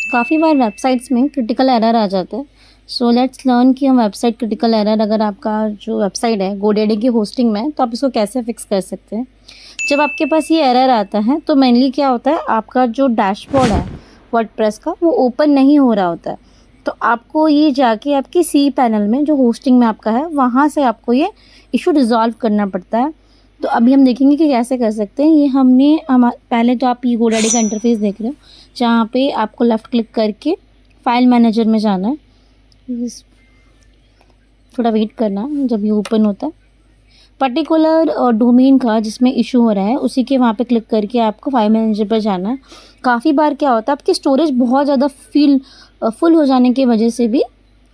काफ़ी बार वेबसाइट्स में critical error आ जाता है। सो लेट्स लर्न कि हम वेबसाइट क्रिटिकल एरर अगर आपका जो वेबसाइट है गोडैडी की होस्टिंग में है तो आप इसको कैसे फिक्स कर सकते हैं। जब आपके पास ये एरर आता है तो मेनली क्या होता है, आपका जो डैशबोर्ड है वर्डप्रेस का वो ओपन नहीं हो रहा होता है। तो आपको ये जाके आपकी सी पैनल में जो होस्टिंग में आपका है वहाँ से आपको ये इशू रिजॉल्व करना पड़ता है। तो अभी हम देखेंगे कि कैसे कर सकते हैं। ये हमने पहले तो आप ये गोडैडी का इंटरफेस देख रहे हो, जहाँ पे आपको लेफ़्ट क्लिक करके फाइल मैनेजर में जाना है। थोड़ा वेट करना है जब ये ओपन होता है। पर्टिकुलर डोमेन का जिसमें इशू हो रहा है उसी के वहाँ पे क्लिक करके आपको फाइल मैनेजर पर जाना है। काफ़ी बार क्या होता है, आपकी स्टोरेज बहुत ज़्यादा फुल हो जाने की वजह से भी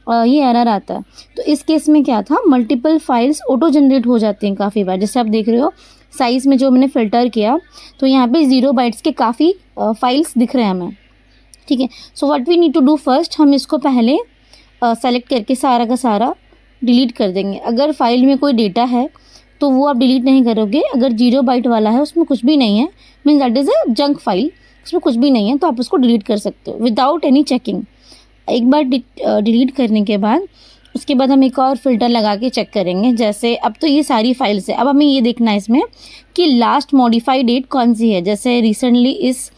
ये एरर आता है। तो इस केस में क्या था, मल्टीपल फाइल्स ऑटो जनरेट हो जाती हैं काफ़ी बार। जैसे आप देख रहे हो साइज़ में जो मैंने फ़िल्टर किया तो यहाँ पे 0 बाइट्स के काफ़ी फाइल्स दिख रहे हैं हमें। ठीक है, so what we need to do first, हम इसको पहले सेलेक्ट करके सारा का सारा डिलीट कर देंगे। अगर फाइल में कोई डेटा है तो वो आप डिलीट नहीं करोगे। अगर 0 बाइट वाला है उसमें कुछ भी नहीं है, means that is a junk file, उसमें कुछ भी नहीं है, तो आप उसको डिलीट कर सकते हो विदाउट एनी चेकिंग। एक बार डिलीट करने के बाद उसके बाद हम एक और फ़िल्टर लगा के चेक करेंगे। जैसे अब तो ये सारी फाइल्स है, अब हमें ये देखना है इसमें कि लास्ट मॉडिफाई डेट कौन सी है। जैसे रिसेंटली इस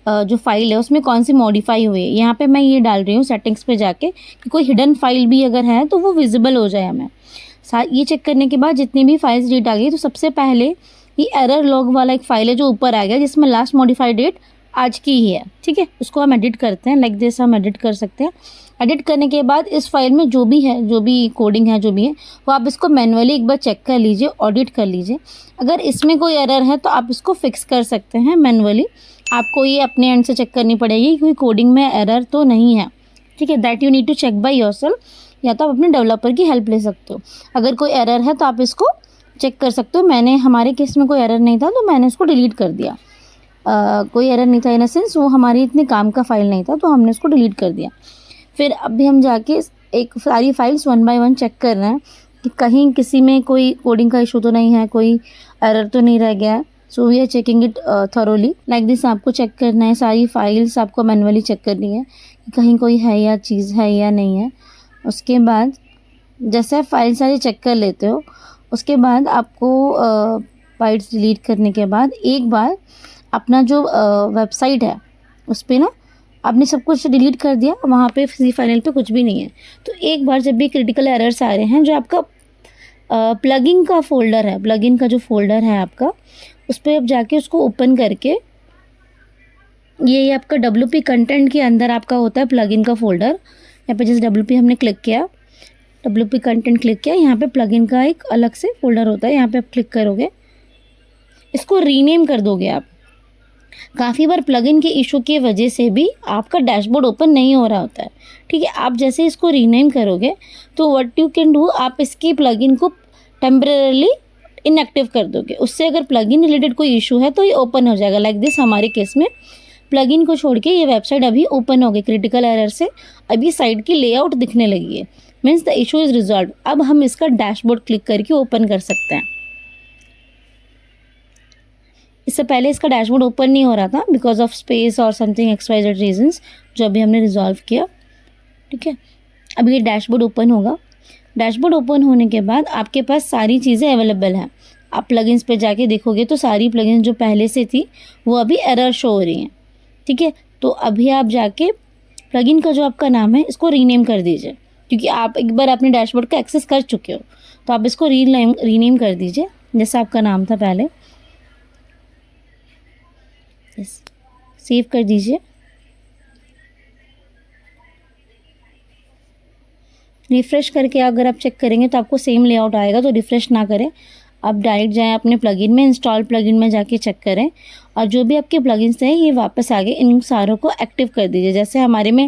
जो फाइल है उसमें कौन सी मॉडिफाई हुई है। यहाँ पे मैं ये डाल रही हूँ सेटिंग्स पे जाके कि कोई हिडन फाइल भी अगर है तो वो विजिबल हो जाए हमें। ये चेक करने के बाद जितनी भी फाइल्स डेट आ गई तो सबसे पहले ये एरर लॉग वाला एक फ़ाइल है जो ऊपर आ गया, जिसमें लास्ट मॉडिफाइड डेट आज की ही है। ठीक है, उसको हम एडिट करते हैं, लाइक दिस हम एडिट कर सकते हैं। एडिट करने के बाद इस फाइल में जो भी है, जो भी कोडिंग है, जो भी है वो आप इसको मैनुअली एक बार चेक कर लीजिए, ऑडिट कर लीजिए। अगर इसमें कोई एरर है तो आप इसको फिक्स कर सकते हैं मैनुअली। आपको ये अपने एंड से चेक करनी पड़ेगी कोई कोडिंग में एरर तो नहीं है। ठीक है, that you need to check by yourself, या तो आप अपने डेवलपर की हेल्प ले सकते हो। अगर कोई एरर है तो आप इसको चेक कर सकते हो। हमारे केस में कोई एरर नहीं था तो मैंने उसको डिलीट कर दिया। कोई एरर नहीं था इन अ सेंस, वो हमारी इतने काम का फाइल नहीं था तो हमने उसको डिलीट कर दिया। फिर अभी हम जाके एक सारी फाइल्स 1 बाय 1 चेक कर रहे हैं कि कहीं किसी में कोई कोडिंग का इशू तो नहीं है, कोई एरर तो नहीं रह गया है। So we are checking it thoroughly like this. आपको चेक करना है, सारी फाइल्स आपको मैनुअली चेक करनी है कि कहीं कोई है या चीज़ है या नहीं है। उसके बाद जैसे आप फाइल सारी चेक कर लेते हो उसके बाद आपको फाइल्स डिलीट करने के बाद एक बार अपना जो वेबसाइट है उस पर ना आपने सब कुछ डिलीट कर दिया, वहाँ पे सी फाइनल पे कुछ भी नहीं है। तो एक बार जब भी क्रिटिकल एरर्स आ रहे हैं, जो आपका प्लगइन का फ़ोल्डर है, प्लगइन का जो फ़ोल्डर है आपका, उस पर आप जाके उसको ओपन करके ये आपका WP कंटेंट के अंदर आपका होता है प्लगइन का फ़ोल्डर। यहाँ पे जैसे WP हमने क्लिक किया, WP कंटेंट क्लिक किया, यहाँ पे प्लगइन का एक अलग से फ़ोल्डर होता है, यहाँ पे आप क्लिक करोगे, इसको रीनेम कर दोगे आप। काफ़ी बार प्लगइन के इशू की वजह से भी आपका डैशबोर्ड ओपन नहीं हो रहा होता है। ठीक है, आप जैसे इसको रीनेम करोगे तो व्हाट यू कैन डू, आप इसकी प्लगइन को टेम्परेरली इनएक्टिव कर दोगे। उससे अगर प्लगइन रिलेटेड कोई इशू है तो ये ओपन हो जाएगा लाइक दिस। हमारे केस में प्लगइन को छोड़ के ये वेबसाइट अभी ओपन हो गई क्रिटिकल एरर से। अभी साइट की लेआउट दिखने लगी है, means the issue is resolve. अब हम इसका डैशबोर्ड क्लिक करके ओपन कर सकते हैं। इससे पहले इसका डैशबोर्ड ओपन नहीं हो रहा था बिकॉज ऑफ स्पेस और समथिंग XYZ रीजंस, जो अभी हमने रिजॉल्व किया। ठीक है, अब ये डैशबोर्ड ओपन होगा। डैशबोर्ड ओपन होने के बाद आपके पास सारी चीज़ें अवेलेबल हैं। आप प्लगइन्स पे जाके देखोगे तो सारी प्लगइन्स जो पहले से थी वो अभी एरर शो हो रही हैं। ठीक है, तो अभी आप जाके प्लगइन का जो आपका नाम है इसको रीनेम कर दीजिए, क्योंकि आप एक बार अपने डैशबोर्ड का एक्सेस कर चुके हो, तो आप इसको रीनेम कर दीजिए जैसा आपका नाम था पहले। सेव कर दीजिए, रिफ़्रेश करके अगर आप चेक करेंगे तो आपको सेम लेआउट आएगा, तो रिफ़्रेश ना करें, आप डायरेक्ट जाएं अपने प्लगइन में, इंस्टॉल प्लगइन में जाके चेक करें और जो भी आपके प्लगइन्स हैं ये वापस आ गए, इन सारों को एक्टिव कर दीजिए। जैसे हमारे में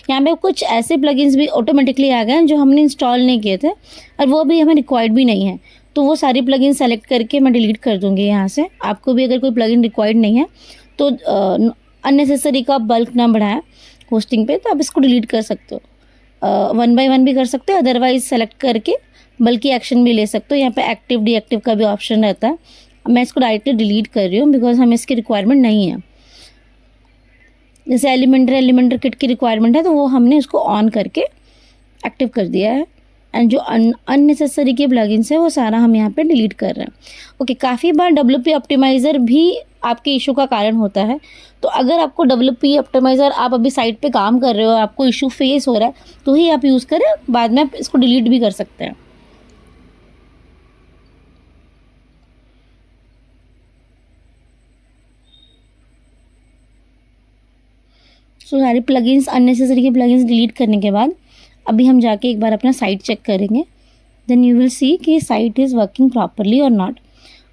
यहाँ पे कुछ ऐसे प्लगइन्स भी ऑटोमेटिकली आ गए हैं जो हमने इंस्टॉल नहीं किए थे और वो भी हमें रिक्वायर्ड भी नहीं है, तो वो सारी प्लगइन सेलेक्ट करके मैं डिलीट कर दूँगी यहाँ से। आपको भी अगर कोई प्लगइन रिक्वायर्ड नहीं है तो अननेसेसरी का बल्क ना बढ़ाएं होस्टिंग पे, तो आप इसको डिलीट कर सकते हो। 1 बाय 1 भी कर सकते हो, अदरवाइज सेलेक्ट करके बल्कि एक्शन भी ले सकते हो। यहाँ पे एक्टिव डीएक्टिव का भी ऑप्शन रहता है। मैं इसको डायरेक्टली डिलीट कर रही हूँ बिकॉज हमें इसकी रिक्वायरमेंट नहीं है। जैसे एलिमेंटर किट की रिक्वायरमेंट है तो वो हमने इसको ऑन करके एक्टिव कर दिया है। एंड जो अननेसेसरी के प्लगइन्स है वो सारा हम यहाँ पे डिलीट कर रहे हैं। ओके, काफ़ी बार डब्ल्यूपी ऑप्टिमाइज़र भी आपके इशू का कारण होता है। तो अगर आपको डब्ल्यूपी ऑप्टिमाइज़र, आप अभी साइट पे काम कर रहे हो, आपको इशू फेस हो रहा है, तो ही आप यूज़ करें, बाद में आप इसको डिलीट भी कर सकते हैं। सो सारे प्लगइन्स, अननेसेसरी के प्लगइन्स डिलीट करने के बाद अभी हम जाके एक बार अपना साइट चेक करेंगे। देन यू विल सी कि साइट इज़ वर्किंग प्रॉपरली और नॉट।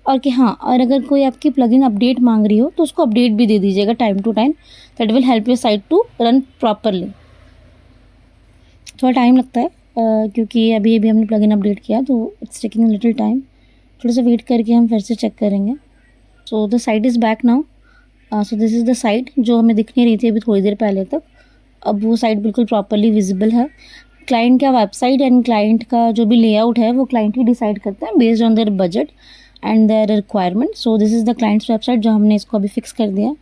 और कि हाँ, और अगर कोई आपकी प्लगइन अपडेट मांग रही हो तो उसको अपडेट भी दे दीजिएगा time to time. That will help your site to run properly. थोड़ा टाइम लगता है क्योंकि अभी अभी हमने प्लगइन अपडेट किया, तो इट्स टेकिंग लिटिल टाइम। थोड़ा सा वेट करके हम फिर से चेक करेंगे। So the site is back now. So this is the site जो हमें दिख नहीं रही थी अभी थोड़ी देर पहले तक। अब वो साइट बिल्कुल प्रॉपरली विजिबल है। क्लाइंट का वेबसाइट एंड क्लाइंट का जो भी लेआउट है वो क्लाइंट ही डिसाइड करते हैं based on their budget and their requirement. So this is the clients website जो हमने इसको अभी फिक्स कर दिया।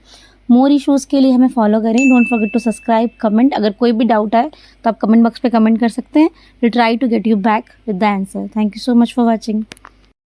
मोर इशूज़ के लिए हमें फॉलो करें। Don't forget to subscribe, comment. अगर कोई भी डाउट आए तो आप कमेंट बॉक्स पे कमेंट कर सकते हैं। We try to get you back with the answer. Thank you so much for watching.